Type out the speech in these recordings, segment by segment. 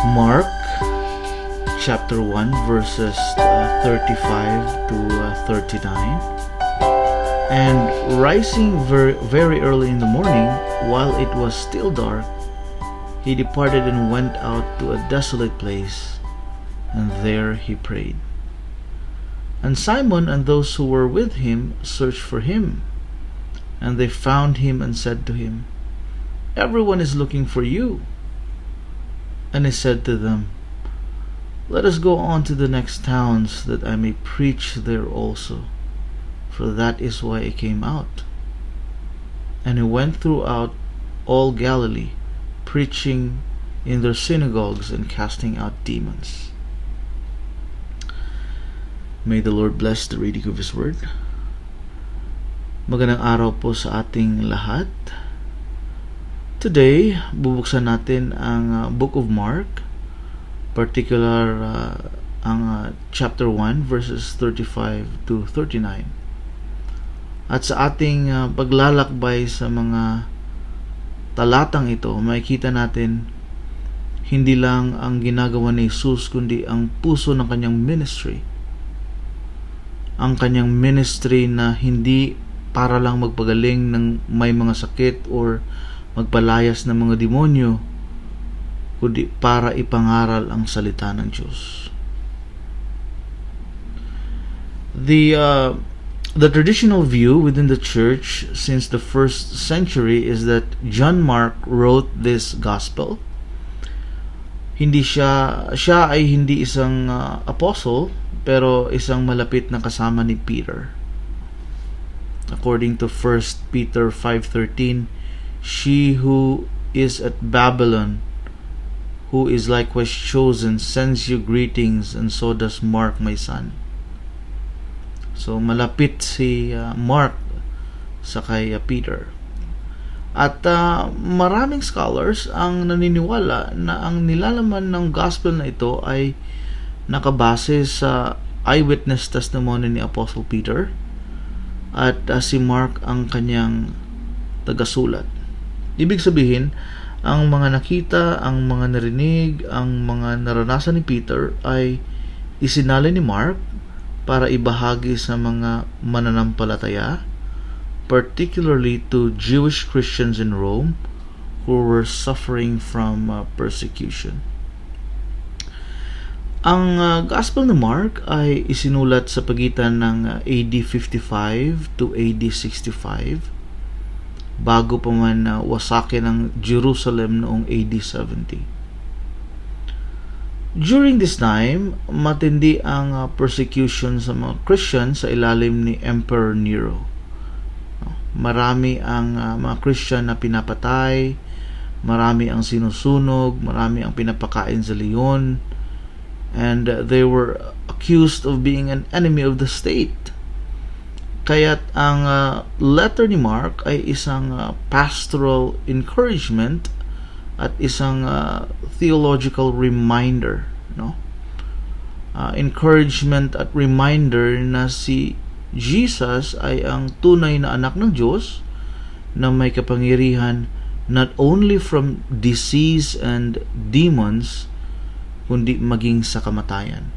Mark chapter 1 verses 35 to 39. And rising very early in the morning, while it was still dark, he departed and went out to a desolate place, and there he prayed. And Simon and those who were with him searched for him. And they found him and said to him, "Everyone is looking for you." And he said to them, "Let us go on to the next towns, that I may preach there also, for that is why I came out." And he went throughout all Galilee, preaching in their synagogues and casting out demons. May the Lord bless the reading of His Word. Magandang araw po sa ating lahat. Today, bubuksan natin ang Book of Mark, particular ang chapter 1 verses 35 to 39. At sa ating paglalakbay sa mga talatang ito, makikita natin hindi lang ang ginagawa ni Jesus, kundi ang puso ng kanyang ministry. Ang kanyang ministry na hindi para lang magpagaling ng may mga sakit or magpalayas ng mga demonyo, kundi para ipangaral ang salita ng Diyos. The traditional view within the church since the first century is that John Mark wrote this gospel. Siya ay hindi isang apostle, pero isang malapit na kasama ni Peter. According to 1 Peter 5:13, "She who is at Babylon, who is likewise chosen, sends you greetings, and so does Mark, my son." So malapit si Mark sa kay Peter. At maraming scholars ang naniniwala na ang nilalaman ng gospel na ito ay nakabase sa eyewitness testimony ni Apostle Peter, at si Mark ang kanyang tagasulat. Ibig sabihin, ang mga nakita, ang mga narinig, ang mga naranasan ni Peter ay isinalin ni Mark para ibahagi sa mga mananampalataya, particularly to Jewish Christians in Rome who were suffering from persecution. Ang Gospel ni Mark ay isinulat sa pagitan ng AD 55 to AD 65, bago pa man wasakin ang Jerusalem noong AD 70. During this time, matindi ang persecution sa mga Christian sa ilalim ni Emperor Nero. Marami ang mga Christian na pinapatay, marami ang sinusunog, marami ang pinapakain sa leon, and they were accused of being an enemy of the state. Kaya't ang letter ni Mark ay isang pastoral encouragement at isang theological reminder, encouragement at reminder na si Jesus ay ang tunay na anak ng Diyos na may kapangyarihan not only from disease and demons, kundi maging sa kamatayan.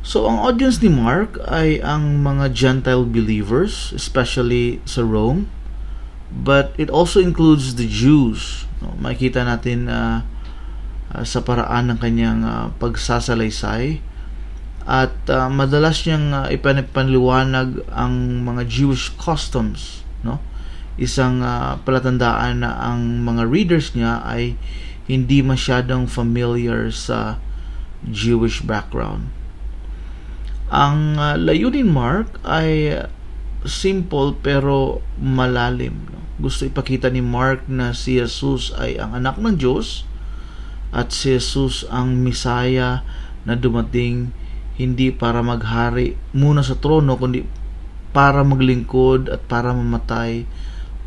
So, ang audience ni Mark ay ang mga Gentile believers, especially sa Rome, but it also includes the Jews. Makikita natin sa paraan ng kanyang pagsasalaysay, at madalas niyang ipanliwanag ang mga Jewish customs. Isang palatandaan na ang mga readers niya ay hindi masyadong familiar sa Jewish background. Ang layunin Mark ay simple pero malalim. Gusto ipakita ni Mark na si Jesus ay ang anak ng Diyos, at si Jesus ang Misaya na dumating hindi para maghari muna sa trono, kundi para maglingkod at para mamatay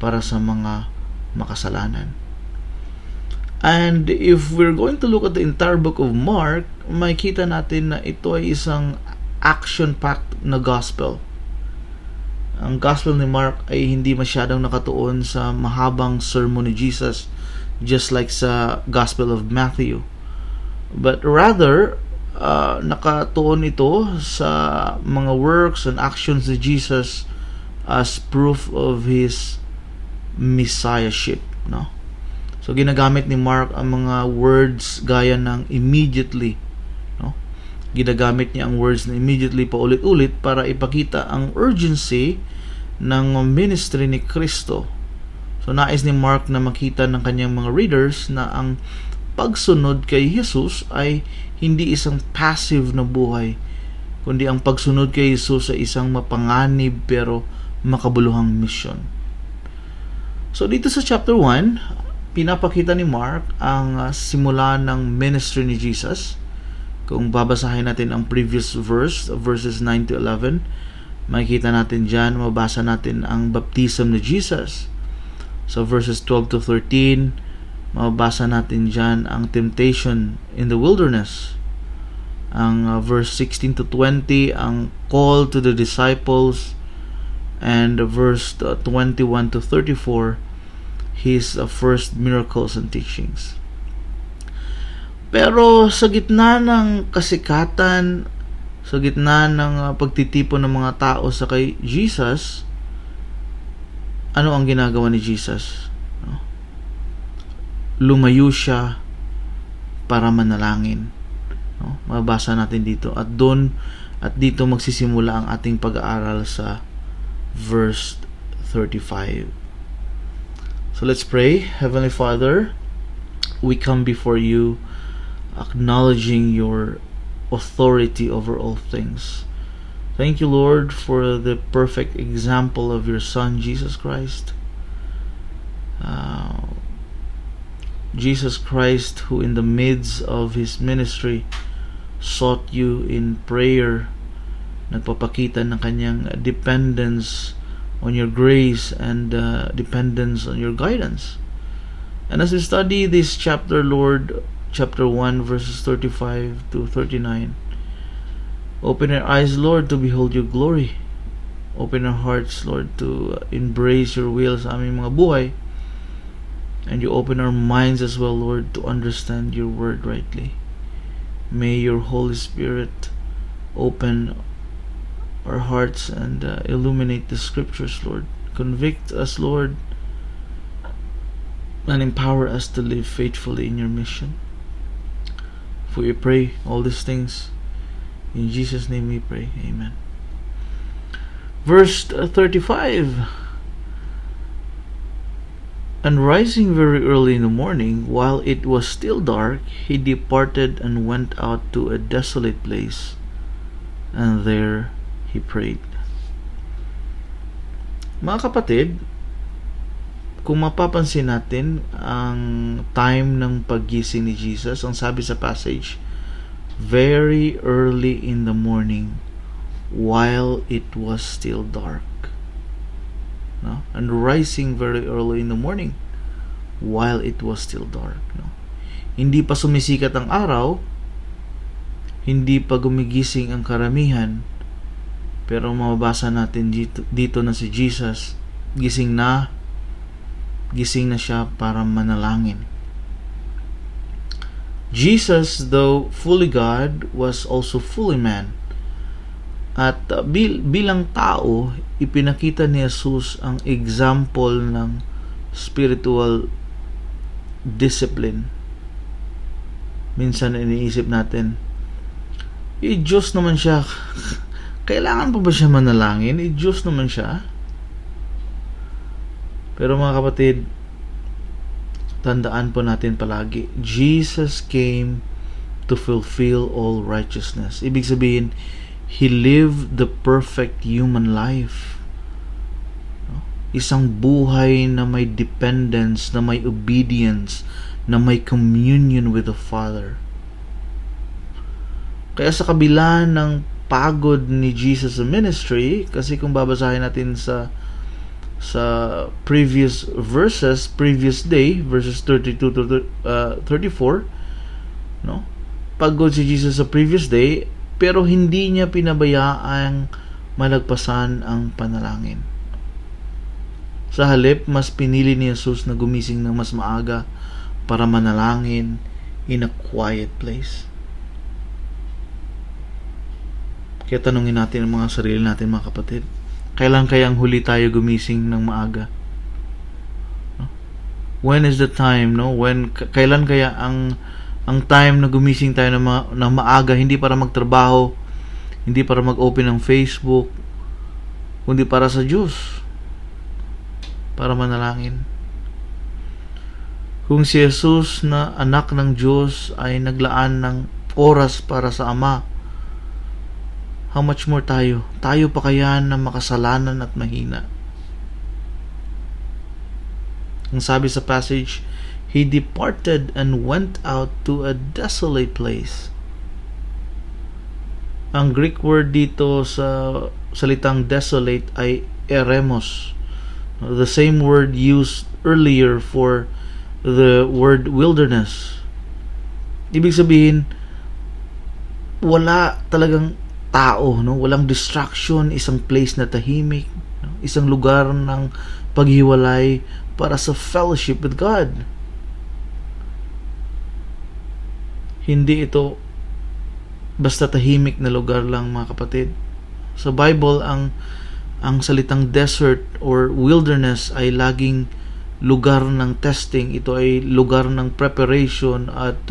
para sa mga makasalanan. And if we're going to look at the entire book of Mark, makikita natin na ito ay isang action-packed na gospel. Ang gospel ni Mark ay hindi masyadong nakatuon sa mahabang sermon ni Jesus just like sa Gospel of Matthew. But rather, nakatuon ito sa mga works and actions ni Jesus as proof of His messiahship, no? So ginagamit ni Mark ang mga words gaya ng immediately, no? Ginagamit niya ang words na immediately paulit-ulit para ipakita ang urgency ng ministry ni Kristo. So nais ni Mark na makita ng kanyang mga readers na ang pagsunod kay Jesus ay hindi isang passive na buhay, kundi ang pagsunod kay Jesus ay isang mapanganib pero makabuluhang mission. So dito sa chapter 1, pinapakita ni Mark ang simula ng ministry ni Jesus. Kung babasahin natin ang previous verse, verses 9 to 11, makikita natin dyan, mabasa natin ang baptism ni Jesus. So verses 12 to 13, mabasa natin dyan ang temptation in the wilderness. Ang verse 16 to 20, ang call to the disciples. And verse 21 to 34, His first miracles and teachings. Pero sa gitna ng kasikatan, sa gitna ng pagtitipon ng mga tao sa kay Jesus, ano ang ginagawa ni Jesus? Lumayo siya para manalangin. Mabasa natin dito. At dito magsisimula ang ating pag-aaral sa verse 35. So let's pray. Heavenly Father, we come before you acknowledging your authority over all things. Thank you, Lord, for the perfect example of your Son, Jesus Christ. Jesus Christ, who in the midst of His ministry sought you in prayer, nagpapakita ng kanyang dependence on your grace and dependence on your guidance. And as we study this chapter, Lord, chapter 1, verses 35 to 39, open our eyes, Lord, to behold your glory. Open our hearts, Lord, to embrace your will sa aming mga buhay. And you open our minds as well, Lord, to understand your word rightly. May your Holy Spirit open our hearts and illuminate the scriptures, Lord. Convict us, Lord, and empower us to live faithfully in your mission. For we pray all these things in Jesus' name we pray, amen. Verse 35. And rising very early in the morning, while it was still dark, he departed and went out to a desolate place, and there he prayed. Mga kapatid, kung mapapansin natin ang time ng paggising ni Jesus, ang sabi sa passage, very early in the morning while it was still dark. No? And rising very early in the morning while it was still dark. No? Hindi pa sumisikat ang araw, hindi pa gumigising ang karamihan, pero mababasa natin dito na si Jesus gising na siya para manalangin. Jesus, though fully God, was also fully man. At bilang tao, ipinakita ni Jesus ang example ng spiritual discipline. Minsan iniisip natin, Diyos naman siya. Kailangan pa ba siya manalangin? Diyos naman siya. Pero mga kapatid, tandaan po natin palagi, Jesus came to fulfill all righteousness. Ibig sabihin, He lived the perfect human life. Isang buhay na may dependence, na may obedience, na may communion with the Father. Kaya sa kabila ng pagod ni Jesus sa ministry, kasi kung babasahin natin sa previous verses, previous day, verses 32 to 34, no? Pagod si Jesus sa previous day, pero hindi niya pinabayaang malagpasan ang panalangin. Sa halip, mas pinili ni Jesus na gumising ng mas maaga para manalangin in a quiet place. Kaya tanungin natin ang mga sarili natin, mga kapatid. Kailan kayang huli tayo gumising ng maaga? No? When is the time, no? Kailan kaya ang time na gumising tayo ng maaga, hindi para magtrabaho, hindi para mag-open ng Facebook, kundi para sa Diyos, para manalangin. Kung si Jesus na anak ng Diyos ay naglaan ng oras para sa Ama, how much more tayo? Tayo pa kaya na makasalanan at mahina? Ang sabi sa passage, He departed and went out to a desolate place. Ang Greek word dito sa salitang desolate ay eremos. The same word used earlier for the word wilderness. Ibig sabihin, wala talagang tao, no? Walang distraction, isang place na tahimik, no? Isang lugar ng paghiwalay para sa fellowship with God. Hindi ito basta tahimik na lugar lang, mga kapatid. Sa Bible, ang salitang desert or wilderness ay laging lugar ng testing. Ito ay lugar ng preparation at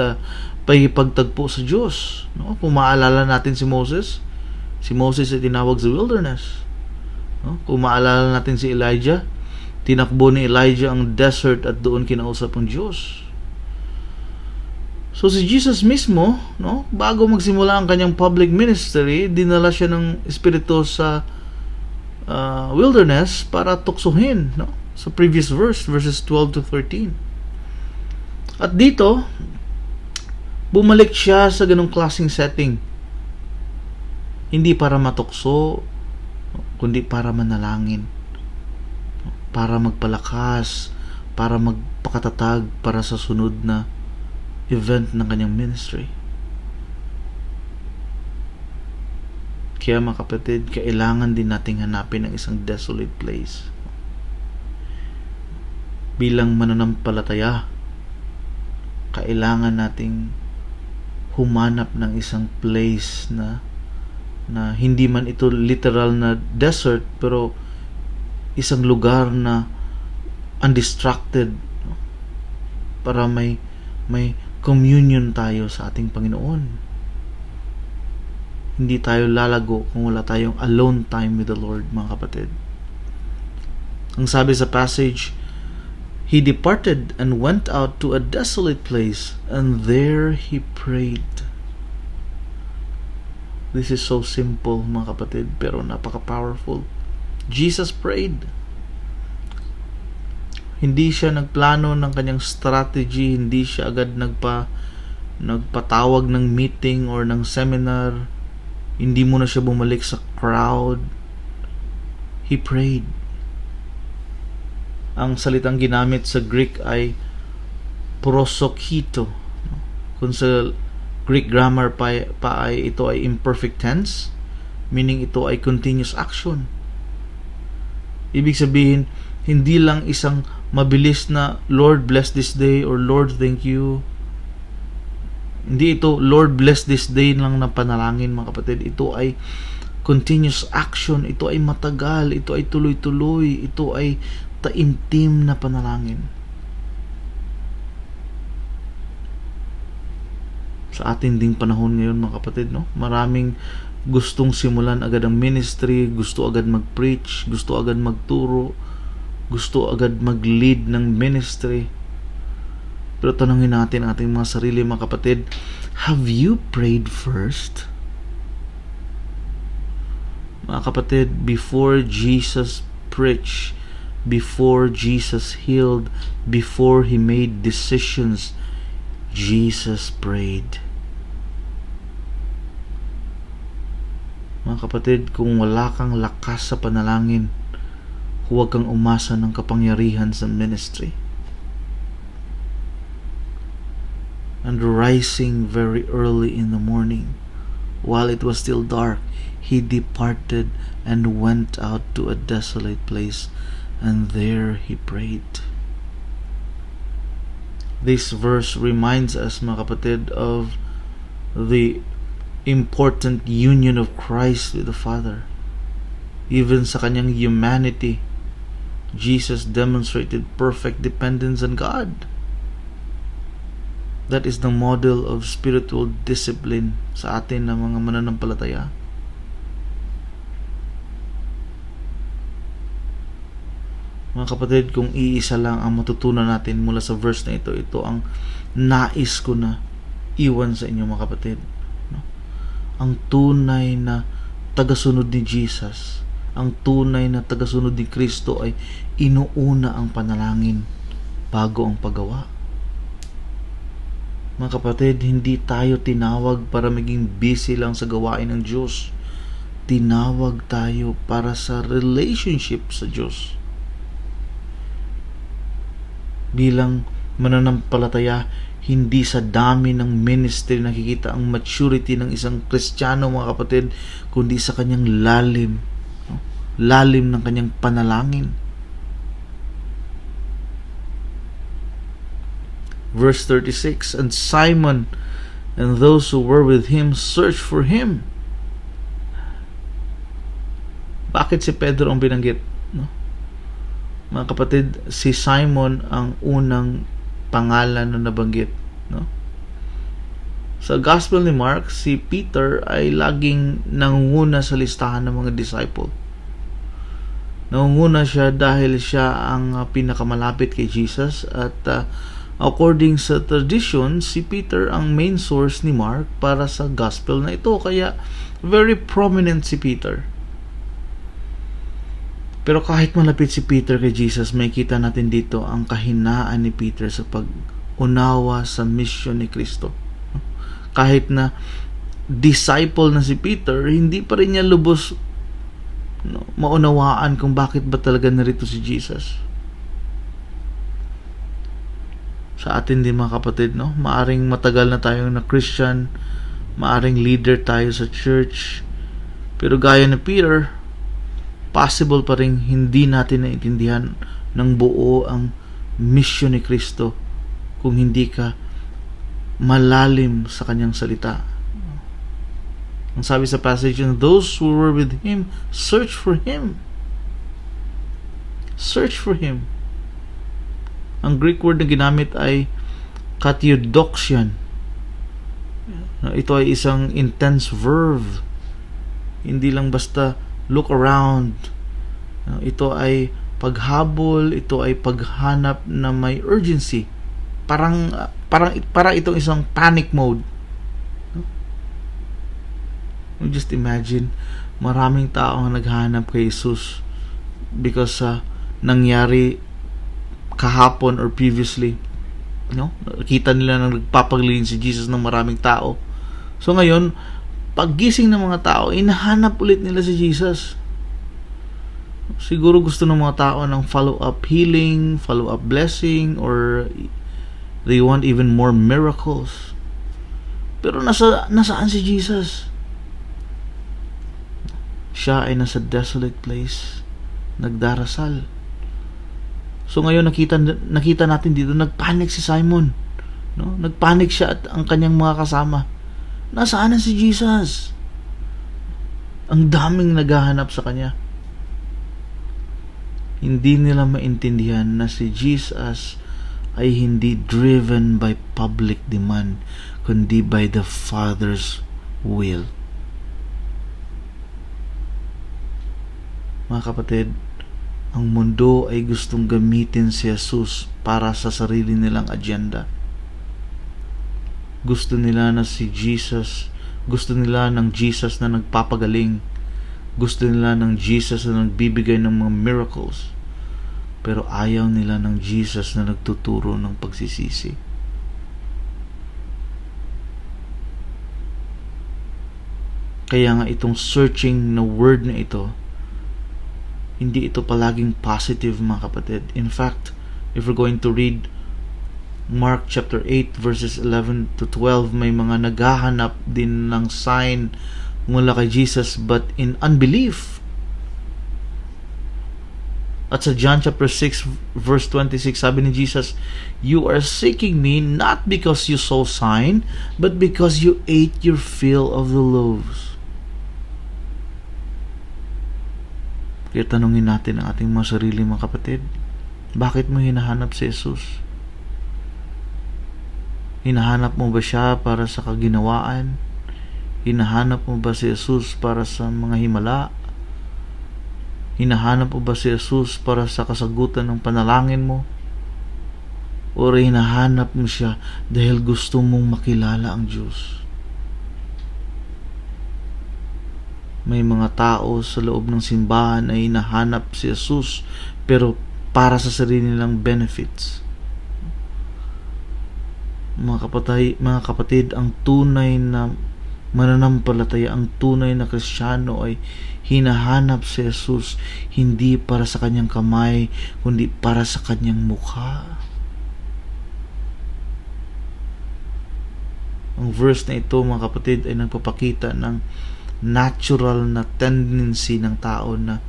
pagtagpo sa Diyos. No? Kung maalala natin si Moses ay tinawag sa wilderness. No? Kung maalala natin si Elijah, tinakbo ni Elijah ang desert at doon kinausap ang Diyos. So si Jesus mismo, no, bago magsimula ang kanyang public ministry, dinala siya ng Espiritu sa wilderness para tuksohin, no? Sa previous verses 12 to 13. At dito, bumalik siya sa ganong klaseng setting. Hindi para matukso, kundi para manalangin. Para magpalakas, para magpakatatag para sa sunod na event ng kanyang ministry. Kaya, mga kapatid, kailangan din nating hanapin ang isang desolate place. Bilang mananampalataya, kailangan nating humanap ng isang place na hindi man ito literal na desert, pero isang lugar na undistracted, no? Para may communion tayo sa ating Panginoon. Hindi tayo lalago kung wala tayong alone time with the Lord, mga kapatid. Ang sabi sa passage, He departed and went out to a desolate place, and there He prayed. This is so simple, mga kapatid, pero napaka-powerful. Jesus prayed. Hindi siya nagplano ng kanyang strategy, hindi siya agad nagpatawag ng meeting or ng seminar, hindi muna siya bumalik sa crowd. He prayed. Ang salitang ginamit sa Greek ay prosokito. Kung sa Greek grammar pa ay ito ay imperfect tense, meaning ito ay continuous action. Ibig sabihin, hindi lang isang mabilis na Lord bless this day or Lord thank you. Hindi ito Lord bless this day lang na panalangin, mga kapatid. Ito ay continuous action, ito ay matagal, ito ay tuloy-tuloy, ito ay taimtim na panalangin. Sa ating ding panahon ngayon, mga kapatid, no? Maraming gustong simulan agad ang ministry, gusto agad mag-preach, gusto agad magturo, gusto agad mag-lead ng ministry. Pero tanungin natin ating mga sarili, mga kapatid, have you prayed first? Mga kapatid, before Jesus preached, before Jesus healed, before He made decisions, Jesus prayed. Mga kapatid, kung wala kang lakas sa panalangin, huwag kang umasa ng kapangyarihan sa ministry. And rising very early in the morning, while it was still dark, He departed and went out to a desolate place, and there He prayed. This verse reminds us, mga kapatid, of the important union of Christ with the Father. Even sa kanyang humanity, Jesus demonstrated perfect dependence on God. That is the model of spiritual discipline sa atin na mga mananampalataya. Mga kapatid, kung iisa lang ang matutunan natin mula sa verse na ito, ito ang nais ko na iwan sa inyo, mga kapatid. No? Ang tunay na tagasunod ni Jesus, ang tunay na tagasunod ni Kristo ay inuuna ang panalangin bago ang paggawa. Mga kapatid, hindi tayo tinawag para maging busy lang sa gawain ng Diyos. Tinawag tayo para sa relationship sa Diyos. Bilang mananampalataya, hindi sa dami ng ministry nakikita ang maturity ng isang Kristiyano, mga kapatid, kundi sa kanyang lalim. Lalim ng kanyang panalangin. Verse 36, and Simon and those who were with him searched for him. Bakit si Pedro ang binanggit? No? Mga kapatid, si Simon ang unang pangalan na nabanggit. No? Sa Gospel ni Mark, si Peter ay laging nangunguna sa listahan ng mga disciple. Nangunguna siya dahil siya ang pinakamalapit kay Jesus, at according sa tradition, si Peter ang main source ni Mark para sa Gospel na ito. Kaya very prominent si Peter. Pero kahit malapit si Peter kay Jesus, may kita natin dito ang kahinaan ni Peter sa pag-unawa sa mission ni Kristo. Kahit na disciple na si Peter, hindi pa rin niya lubos maunawaan kung bakit ba talaga narito si Jesus. Sa atin din, mga kapatid, no? Maaring matagal na tayong na Christian, maaring leader tayo sa church, pero gaya ni Peter, possible pa rin hindi natin naintindihan ng buo ang mission ni Kristo kung hindi ka malalim sa kanyang salita. Ang sabi sa passage, and those who were with him search for him. Search for him. Ang Greek word na ginamit ay kateudoxian. Ito ay isang intense verb. Hindi lang basta look around. Ito ay paghabol, ito ay paghanap na may urgency. Parang itong isang panic mode. Just imagine, maraming tao ang naghahanap kay Jesus because nangyari kahapon or previously. Nakita nila na nagpapaglilin si Jesus ng maraming tao. So ngayon, paggising ng mga tao, inahanap ulit nila si Jesus. Siguro gusto ng mga tao ng follow-up healing, follow-up blessing, or they want even more miracles. Pero nasaan si Jesus? Siya ay nasa desolate place, nagdarasal. So ngayon nakita natin dito, nagpanic si Simon. No? Nagpanic siya at ang kanyang mga kasama. Nasaan na si Jesus? Ang daming naghahanap sa kanya. Hindi nila maintindihan na si Jesus ay hindi driven by public demand, kundi by the Father's will. Mga kapatid, ang mundo ay gustong gamitin si Jesus para sa sarili nilang agenda. Gusto nila ng Jesus na nagpapagaling. Gusto nila ng Jesus na nagbibigay ng mga miracles. Pero ayaw nila ng Jesus na nagtuturo ng pagsisisi. Kaya nga itong searching na word na ito, hindi ito palaging positive, mga kapatid. In fact, if we're going to read Mark chapter 8 verses 11 to 12, may mga naghahanap din ng sign mula kay Jesus but in unbelief. At sa John chapter 6 verse 26, sabi ni Jesus, "You are seeking me not because you saw sign, but because you ate your fill of the loaves." Kaya tanungin natin ang ating mga sarili, mga kapatid. Bakit mo hinahanap si Jesus? Hinahanap mo ba siya para sa kaginawaan? Hinahanap mo ba si Jesus para sa mga himala? Hinahanap mo ba si Jesus para sa kasagutan ng panalangin mo? O hinahanap mo siya dahil gusto mong makilala ang Diyos? May mga tao sa loob ng simbahan na hinahanap si Jesus pero para sa sarili nilang benefits. Mga kapatid, ang tunay na mananampalataya, ang tunay na Kristiyano ay hinahanap si Jesus hindi para sa kanyang kamay, kundi para sa kanyang mukha. Ang verse na ito, mga kapatid, ay nagpapakita ng natural na tendency ng tao na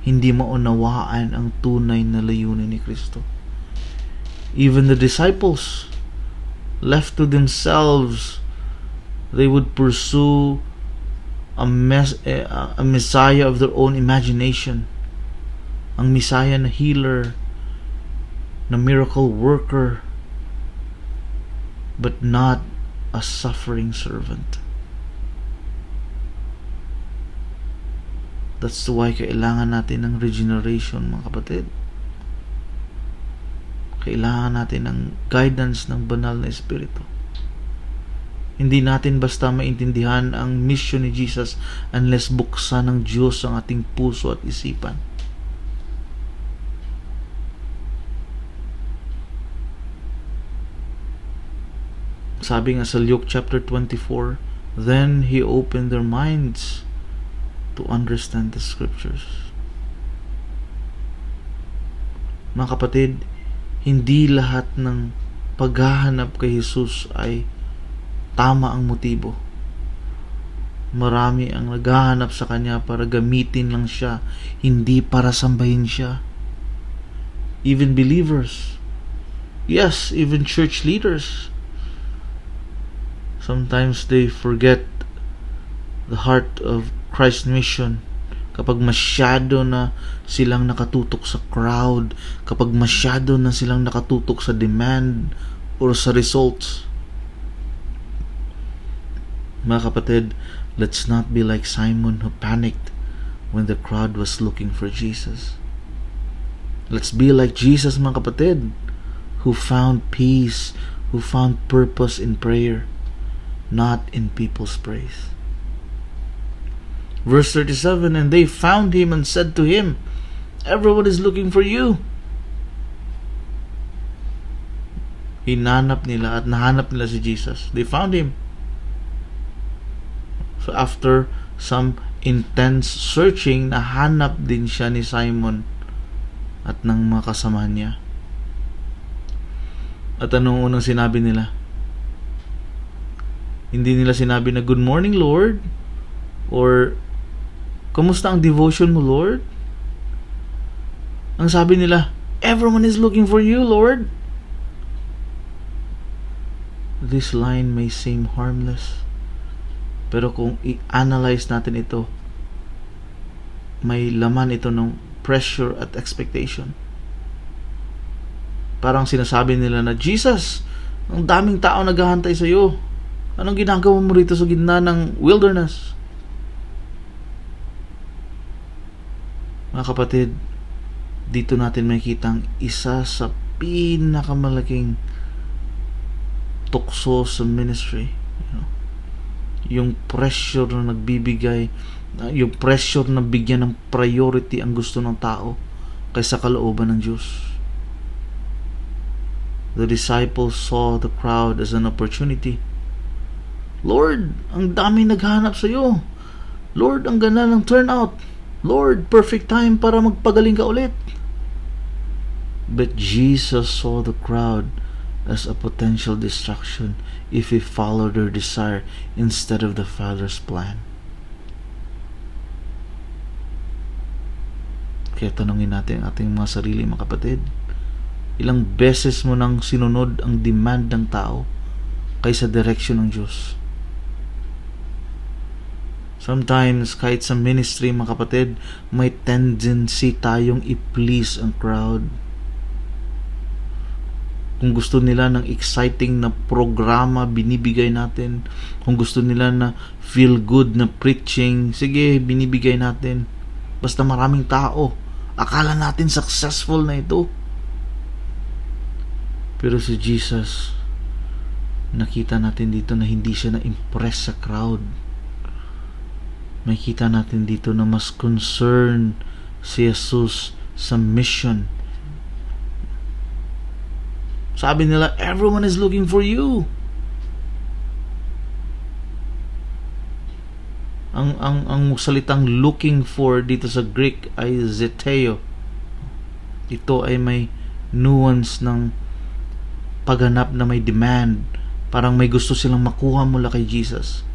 hindi maunawaan ang tunay na layunin ni Kristo. Even the disciples, left to themselves, they would pursue a Messiah of their own imagination. Ang Messiah na healer, na miracle worker, but not a suffering servant. That's why kailangan natin ng regeneration, mga kapatid. Kailangan natin ng guidance ng banal na Espiritu. Hindi natin basta maintindihan ang mission ni Jesus unless buksan ng Diyos ang ating puso at isipan. Sabi nga sa Luke chapter 24, "Then He opened their minds to understand the Scriptures." Mga kapatid, hindi lahat ng paghahanap kay Jesus ay tama ang motibo. Marami ang naghahanap sa Kanya para gamitin lang siya, hindi para sambahin siya. Even believers. Yes, even church leaders. Sometimes they forget the heart of Christ's mission. Kapag masyado na silang nakatutok sa crowd, kapag masyado na silang nakatutok sa demand or sa results. Mga kapatid, let's not be like Simon who panicked when the crowd was looking for Jesus. Let's be like Jesus, mga kapatid, who found peace, who found purpose in prayer, not in people's praise. Verse 37, "And they found him and said to him, 'Everyone is looking for you.'" Hinanap nila at nahanap nila si Jesus. They found him. So after some intense searching, nahanap din siya ni Simon at ng mga kasama niya. At anong unang sinabi nila? Hindi nila sinabi na, "Good morning, Lord," or "Kamusta ang devotion mo, Lord?" Ang sabi nila, "Everyone is looking for you, Lord." This line may seem harmless, pero kung i-analyze natin ito, may laman ito ng pressure at expectation. Parang sinasabi nila na, "Jesus, ang daming tao naghahantay sa iyo. Anong ginagawa mo rito sa gitna ng wilderness?" Mga kapatid, dito natin makikita ang isa sa pinakamalaking tukso sa ministry. Yung pressure na nagbibigay, yung pressure na bigyan ng priority ang gusto ng tao kaysa kalooban ng Diyos. The disciples saw the crowd as an opportunity. "Lord, ang daming naghahanap sa iyo. Lord, ang ganda ng turnout. Lord, perfect time para magpagaling ka ulit." But Jesus saw the crowd as a potential distraction if we follow their desire instead of the Father's plan. Kaya tanungin natin ang ating mga sarili, mga kapatid. Ilang beses mo nang sinunod ang demand ng tao kaysa direksyon ng Diyos? Sometimes, kahit sa ministry, mga kapatid, may tendency tayong i-please ang crowd. Kung gusto nila ng exciting na programa, binibigay natin. Kung gusto nila na feel good na preaching, sige, binibigay natin. Basta maraming tao, akala natin successful na ito. Pero si Jesus, nakita natin dito na hindi siya na-impress sa crowd. Makita natin dito na mas concerned si Jesus sa mission. Sabi nila, everyone is looking for you. Ang salitang looking for dito sa Greek ay zeteo. Ito ay may nuance ng paghanap na may demand. Parang may gusto silang makuha mula kay Jesus.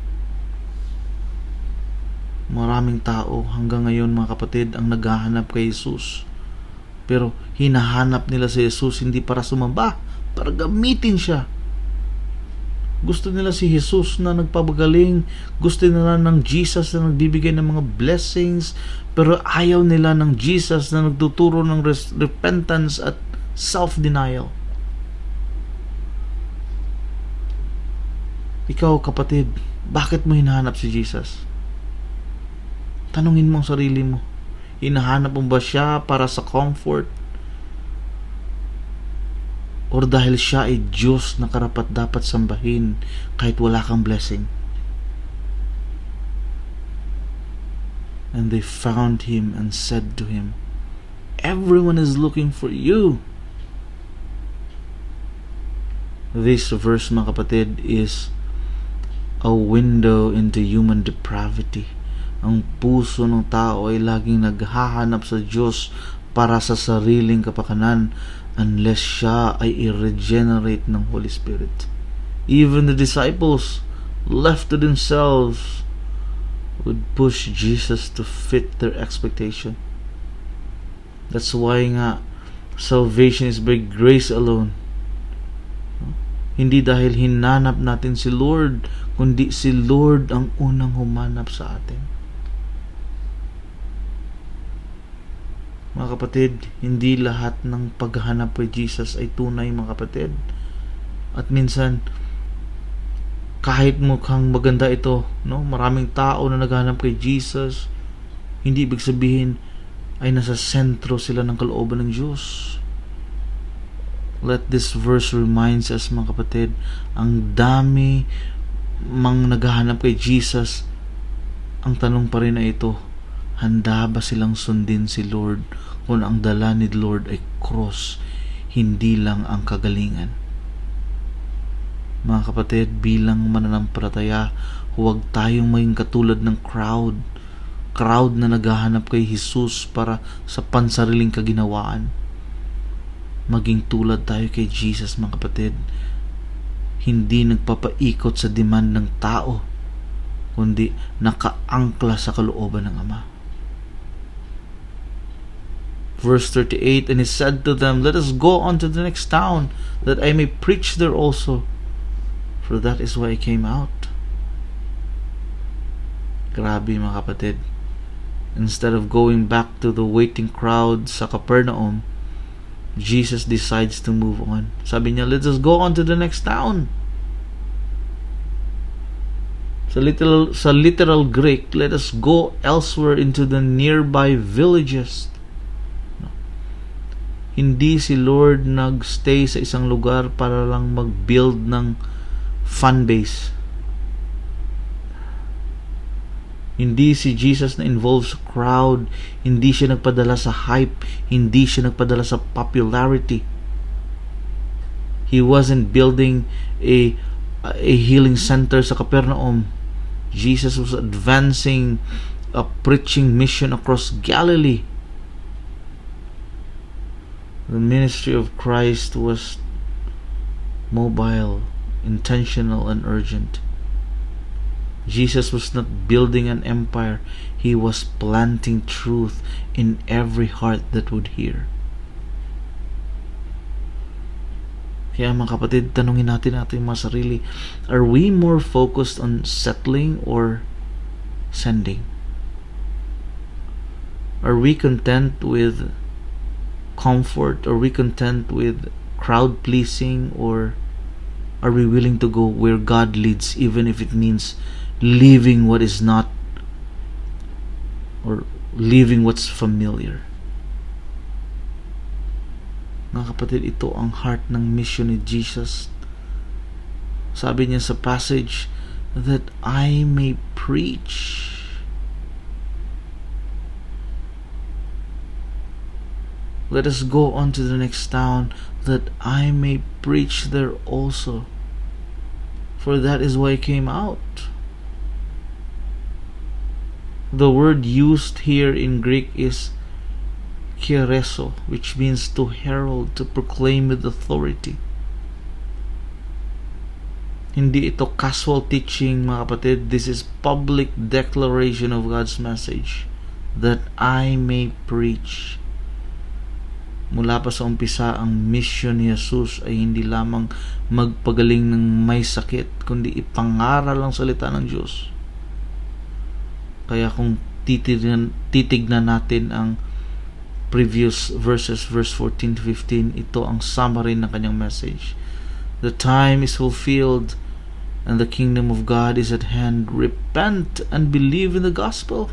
Maraming tao hanggang ngayon, mga kapatid, ang naghahanap kay Jesus. Pero hinahanap nila si Jesus hindi para sumamba, para gamitin siya. Gusto nila si Jesus na nagpapagaling, gusto nila ng Jesus na nagbibigay ng mga blessings, pero ayaw nila ng Jesus na nagtuturo ng repentance at self-denial. Ikaw, kapatid, bakit mo hinahanap si Jesus? Tanungin mo ang sarili mo. Hinahanap mo ba siya para sa comfort? Or dahil siya ay Diyos na karapat dapat sambahin kahit wala kang blessing? And they found him and said to him, everyone is looking for you. This verse, mga kapatid, is a window into human depravity. Ang puso ng tao ay laging naghahanap sa Diyos para sa sariling kapakanan unless siya ay i-regenerate ng Holy Spirit. Even the disciples, left to themselves, would push Jesus to fit their expectation. That's why nga salvation is by grace alone. Hindi dahil hinanap natin si Lord, kundi si Lord ang unang humanap sa atin. Mga kapatid, hindi lahat ng paghahanap kay Jesus ay tunay, mga kapatid. At minsan, kahit mukhang maganda ito, no, maraming tao na naghahanap kay Jesus, hindi ibig sabihin ay nasa sentro sila ng kalooban ng Diyos. Let this verse reminds us, mga kapatid, ang dami mang naghahanap kay Jesus. Ang tanong pa rin na ito, handa ba silang sundin si Lord kung ang dala ni Lord ay cross, hindi lang ang kagalingan? Mga kapatid, bilang mananampalataya, huwag tayong maging katulad ng crowd na naghahanap kay Jesus para sa pansariling kaginawaan. Maging tulad tayo kay Jesus, mga kapatid, hindi nagpapaikot sa demand ng tao, kundi nakaangkla sa kalooban ng Ama. Verse 38, and he said to them, let us go on to the next town, that I may preach there also, for that is why I came out. Grabe, mga kapatid. Instead of going back to the waiting crowd sa Capernaum, Jesus decides to move on. Sabi niya, let us go on to the next town. Sa literal Greek, let us go elsewhere into the nearby villages. Hindi si Lord nagstay sa isang lugar para lang mag-build ng fan base. Hindi si Jesus na involved sa crowd. Hindi siya nagpadala sa hype. Hindi siya nagpadala sa popularity. He wasn't building a healing center sa Capernaum. Jesus was advancing a preaching mission across Galilee. The ministry of Christ was mobile, intentional, and urgent. Jesus was not building an empire. He was planting truth in every heart that would hear. Kaya mga kapatid, tanungin natin mga sarili, are we more focused on settling or sending? Are we content with comfort? Are we content with crowd pleasing? Or are we willing to go where God leads, even if it means leaving what is not, or leaving what's familiar? Mga kapatid, ito ang heart ng mission ni Jesus. Sabi niya sa passage, that I may preach. Let us go on to the next town, that I may preach there also. For that is why I came out. The word used here in Greek is kereso, which means to herald, to proclaim with authority. Hindi ito casual teaching, mga kapatid. This is public declaration of God's message, that I may preach. Mula pa sa umpisa, ang mission ni Jesus ay hindi lamang magpagaling ng may sakit, kundi ipangaral ang salita ng Diyos. Kaya kung titignan natin ang previous verses, verse 14 to 15, ito ang summary ng kanyang message. The time is fulfilled and the kingdom of God is at hand. Repent and believe in the gospel.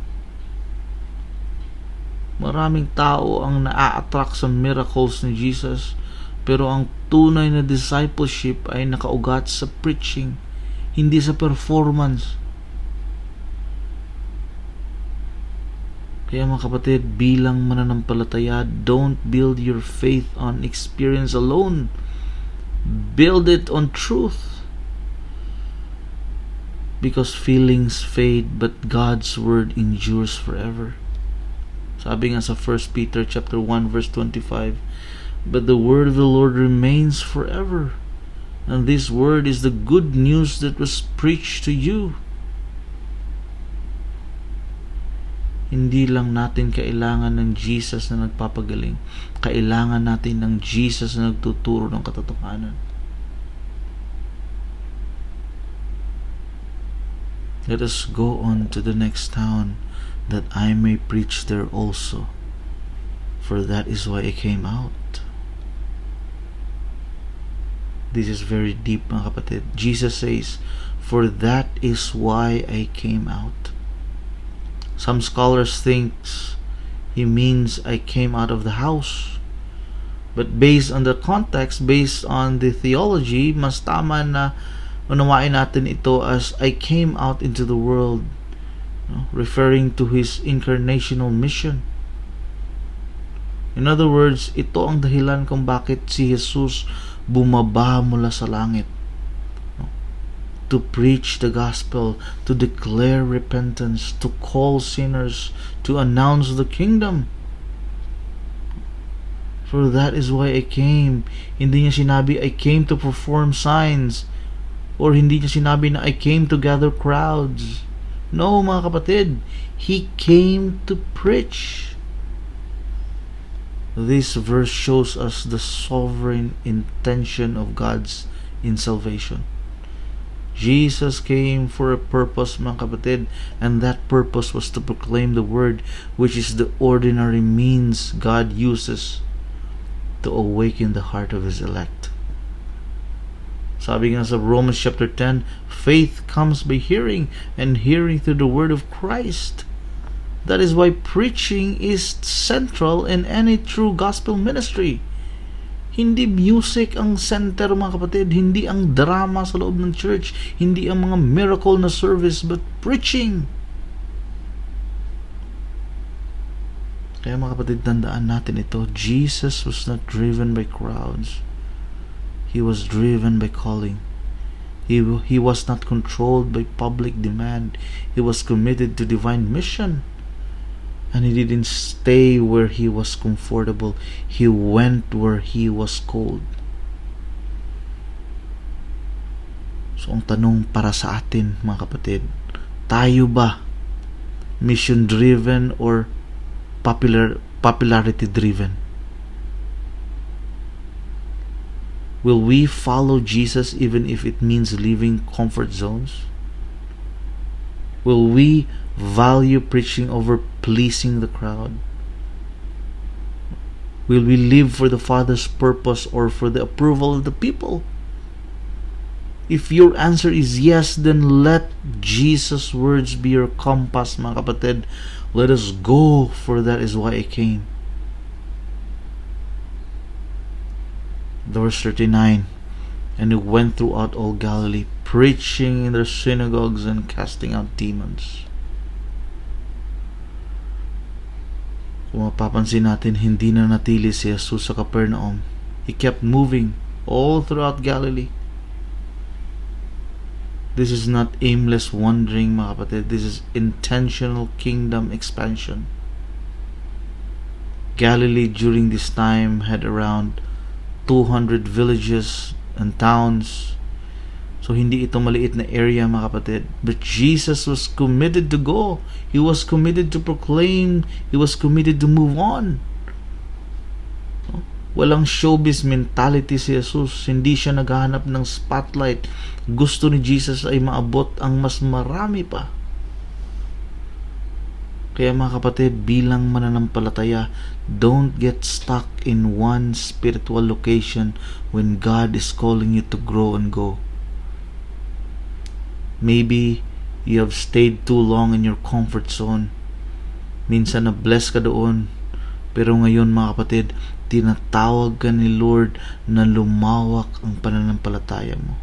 Maraming tao ang naa-attract sa miracles ni Jesus, pero ang tunay na discipleship ay nakaugat sa preaching, hindi sa performance. Kaya mga kapatid, bilang mananampalataya, don't build your faith on experience alone. Build it on truth. Because feelings fade, but God's word endures forever. Sabi nga sa 1 Peter chapter 1 verse 25, but the word of the Lord remains forever. And this word is the good news that was preached to you. Hindi lang natin kailangan ng Jesus na nagpapagaling. Kailangan natin ng Jesus na nagtuturo ng katotohanan. Let us go on to the next town, that I may preach there also. For that is why I came out. This is very deep, mga kapatid. Jesus says, for that is why I came out. Some scholars think he means I came out of the house. But based on the context, based on the theology, mas tama na unawain natin ito as I came out into the world, referring to his incarnational mission. In other words, ito ang dahilan kung bakit si Jesus bumaba mula sa langit. To preach the gospel, to declare repentance, to call sinners, to announce the kingdom. For that is why I came. Hindi niya sinabi, I came to perform signs. Or hindi niya sinabi na I came to gather crowds. No, mga kapatid. He came to preach. This verse shows us the sovereign intention of God's in salvation. Jesus came for a purpose, mga kapatid, and that purpose was to proclaim the word, which is the ordinary means God uses to awaken the heart of His elect. Sabi nga sa Romans chapter 10, faith comes by hearing, and hearing through the word of Christ. That is why preaching is central in any true gospel ministry. Hindi music ang center, mga kapatid. Hindi ang drama sa loob ng church. Hindi ang mga miracle na service, but preaching. Kaya mga kapatid, tandaan natin ito. Jesus was not driven by crowds. He was driven by calling. He was not controlled by public demand. He was committed to divine mission. And he didn't stay where he was comfortable. He went where he was called. So ang tanong para sa atin, mga kapatid, Tayo ba mission driven or popularity driven? Will we follow Jesus even if it means leaving comfort zones? Will we value preaching over pleasing the crowd? Will we live for the Father's purpose or for the approval of the people? If your answer is yes, then let Jesus' words be your compass, mga kapatid. Let us go, for that is why I came. Verse 39, and he went throughout all Galilee, preaching in their synagogues and casting out demons. Kung mapapansin natin, hindi na natili si Jesus sa Capernaum. He kept moving all throughout Galilee. This is not aimless wandering, mga kapatid. This is intentional kingdom expansion. Galilee during this time had around 200 villages and towns. So hindi ito maliit na area, mga kapatid. But Jesus was committed to go. He was committed to proclaim. He was committed to move on. Walang showbiz mentality si Jesus. Hindi siya naghahanap ng spotlight. Gusto ni Jesus ay maabot ang mas marami pa. Kaya mga kapatid, bilang mananampalataya, don't get stuck in one spiritual location when God is calling you to grow and go. Maybe you have stayed too long in your comfort zone. Minsan na-bless ka doon. Pero ngayon, mga kapatid, tinatawag ka ni Lord na lumawak ang pananampalataya mo.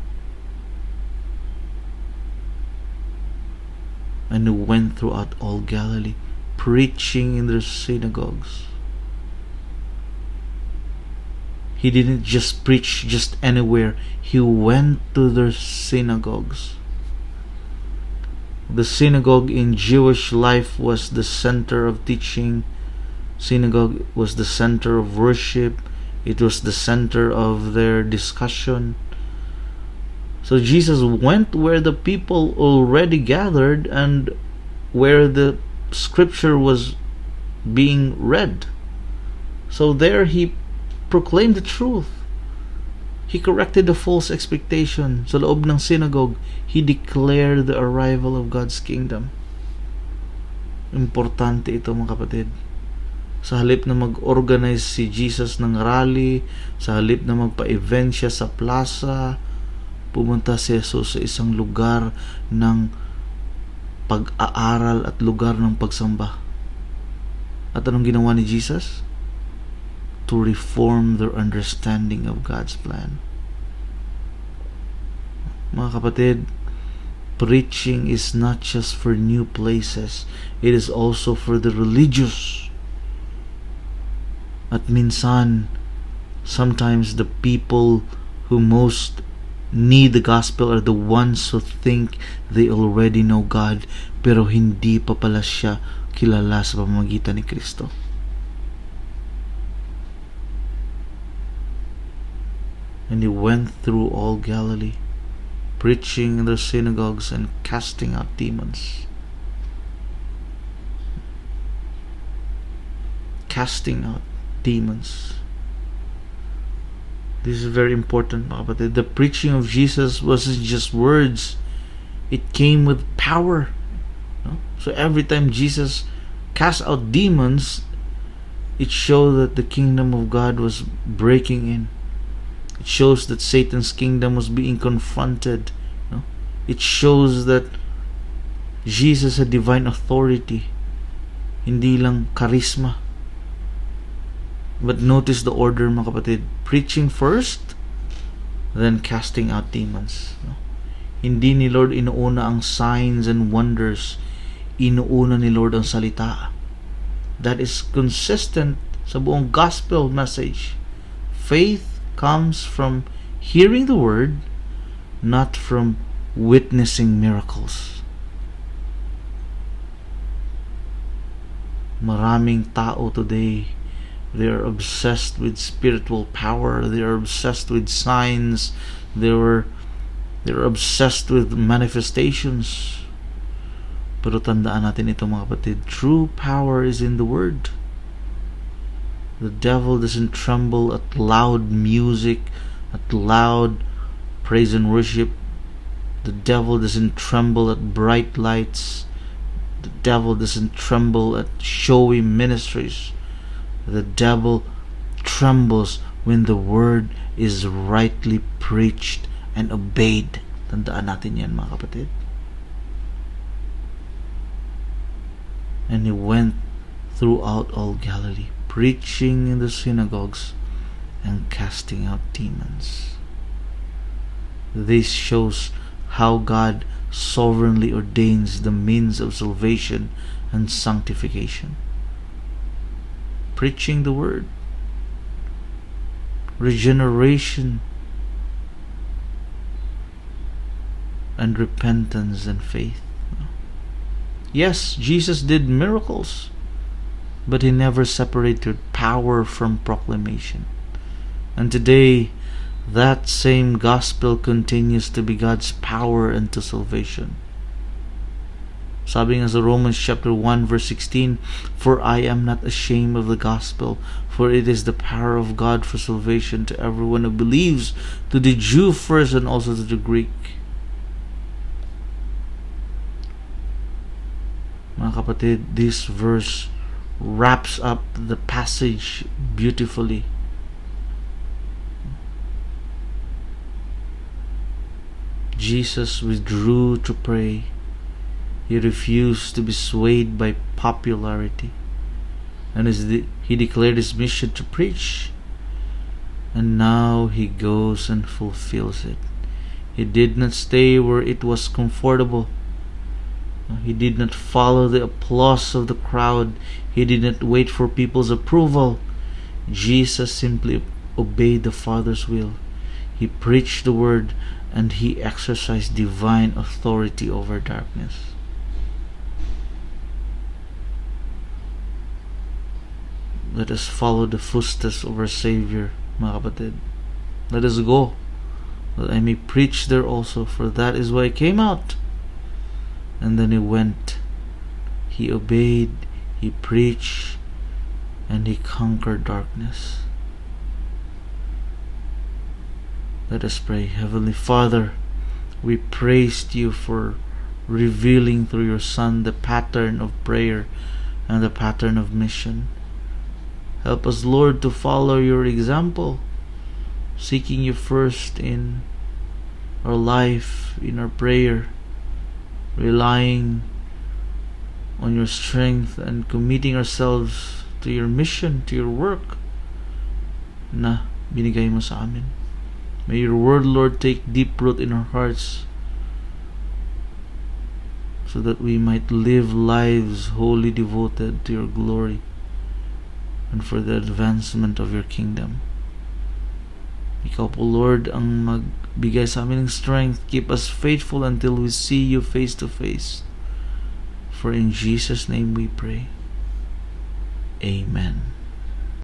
And he went throughout all Galilee, preaching in their synagogues. He didn't just preach just anywhere. He went to their synagogues. The synagogue in Jewish life was the center of teaching. Synagogue was the center of worship. It was the center of their discussion. So Jesus went where the people already gathered and where the scripture was being read. So there he proclaimed the truth. He corrected the false expectation. Sa loob ng synagogue, he declared the arrival of God's kingdom. Importante ito, mga kapatid. Sa halip na mag-organize si Jesus ng rally, sa halip na magpa-event siya sa plaza, pumunta si Jesus sa isang lugar ng pag-aaral at lugar ng pagsamba. At anong ginawa ni Jesus? To reform their understanding of God's plan. Mga kapatid, preaching is not just for new places. It is also for the religious. At minsan, sometimes the people who most need the gospel are the ones who think they already know God, pero hindi pa pala siya kilala sa pamamagitan ni Kristo. And he went through all Galilee, preaching in their synagogues and casting out demons. Casting out demons. This is very important, mga kapatid. The preaching of Jesus wasn't just words. It came with power. No? So every time Jesus cast out demons, it showed that the kingdom of God was breaking in. It shows that Satan's kingdom was being confronted. No? It shows that Jesus had divine authority. Hindi lang charisma. But notice the order, mga kapatid. Preaching first, then casting out demons. No? Hindi ni Lord inuuna ang signs and wonders. Inuuna ni Lord ang salita. That is consistent sa buong gospel message. Faith comes from hearing the word, not from witnessing miracles. Maraming tao today, they are obsessed with spiritual power. They are obsessed with signs. They're obsessed with manifestations. Pero tandaan natin ito mga kapatid, true power is in the Word. The devil doesn't tremble at loud music, at loud praise and worship. The devil doesn't tremble at bright lights. The devil doesn't tremble at showy ministries. The devil trembles when the word is rightly preached and obeyed. Tandaan natin yan mga kapatid. And he went throughout all Galilee, preaching in the synagogues and casting out demons. This shows how God sovereignly ordains the means of salvation and sanctification. Preaching the word, regeneration, and repentance and faith. Yes, Jesus did miracles, but he never separated power from proclamation. And today, that same gospel continues to be God's power unto salvation. Sabi nga sa Romans chapter 1 verse 16, "For I am not ashamed of the gospel, for it is the power of God for salvation to everyone who believes, to the Jew first and also to the Greek." Mga kapatid, this verse wraps up the passage beautifully. Jesus withdrew to pray. He refused to be swayed by popularity. And he declared his mission to preach. And now he goes and fulfills it. He did not stay where it was comfortable. He did not follow the applause of the crowd. He did not wait for people's approval. Jesus simply obeyed the Father's will. He preached the word, and he exercised divine authority over darkness. Let us follow the footsteps of our Savior, mga kapatid. Let us go, that I may preach there also, for that is why I came out. And then he went, he obeyed, he preached, and he conquered darkness. Let us pray. Heavenly Father, we praise you for revealing through your Son the pattern of prayer and the pattern of mission. Help us, Lord, to follow your example, seeking you first in our life, in our prayer, relying on your strength and committing ourselves to your mission, to your work na binigay mo sa amin. May your word, Lord, take deep root in our hearts so that we might live lives wholly devoted to your glory and for the advancement of your kingdom. Ikaw po, Lord, ang magbigay sa amin ng strength. Keep us faithful until we see you face to face. For in Jesus' name we pray. Amen.